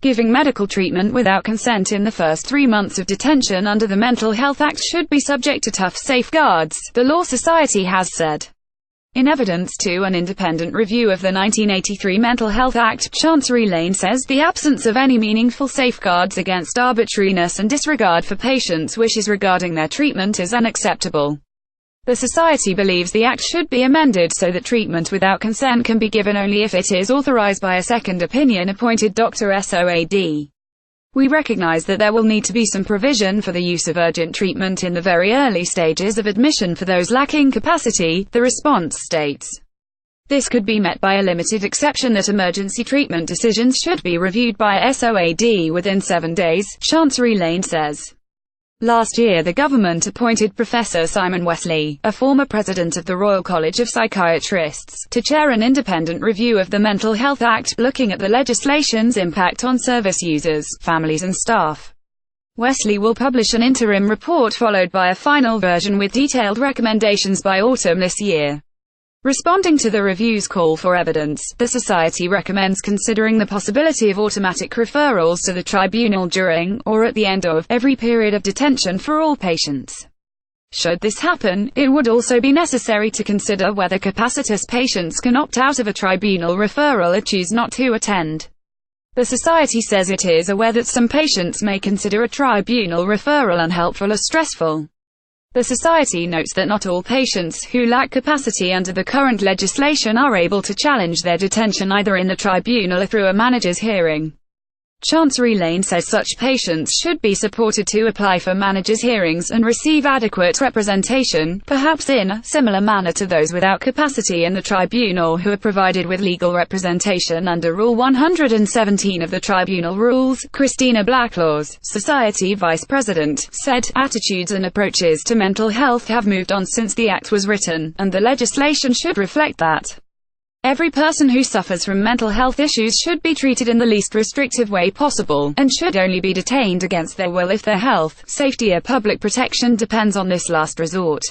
Giving medical treatment without consent in the first 3 months of detention under the Mental Health Act should be subject to tough safeguards, the Law Society has said. In evidence to an independent review of the 1983 Mental Health Act, Chancery Lane says the absence of any meaningful safeguards against arbitrariness and disregard for patients' wishes regarding their treatment is unacceptable. The Society believes the Act should be amended so that treatment without consent can be given only if it is authorized by a second opinion-appointed Dr. SOAD. We recognize that there will need to be some provision for the use of urgent treatment in the very early stages of admission for those lacking capacity, the response states. This could be met by a limited exception that emergency treatment decisions should be reviewed by SOAD within 7 days, Chancery Lane says. Last year the government appointed Professor Simon Wesley, a former president of the Royal College of Psychiatrists, to chair an independent review of the Mental Health Act, looking at the legislation's impact on service users, families and staff. Wesley will publish an interim report followed by a final version with detailed recommendations by autumn this year. Responding to the review's call for evidence, the Society recommends considering the possibility of automatic referrals to the tribunal during, or at the end of, every period of detention for all patients. Should this happen, it would also be necessary to consider whether capacitous patients can opt out of a tribunal referral or choose not to attend. The Society says it is aware that some patients may consider a tribunal referral unhelpful or stressful. The Society notes that not all patients who lack capacity under the current legislation are able to challenge their detention either in the tribunal or through a manager's hearing. Chancery Lane says such patients should be supported to apply for managers' hearings and receive adequate representation, perhaps in a similar manner to those without capacity in the tribunal who are provided with legal representation under Rule 117 of the Tribunal Rules. Christina Blacklaws, Society Vice President, said, "Attitudes and approaches to mental health have moved on since the Act was written, and the legislation should reflect that. Every person who suffers from mental health issues should be treated in the least restrictive way possible, and should only be detained against their will if their health, safety or public protection depends on this last resort."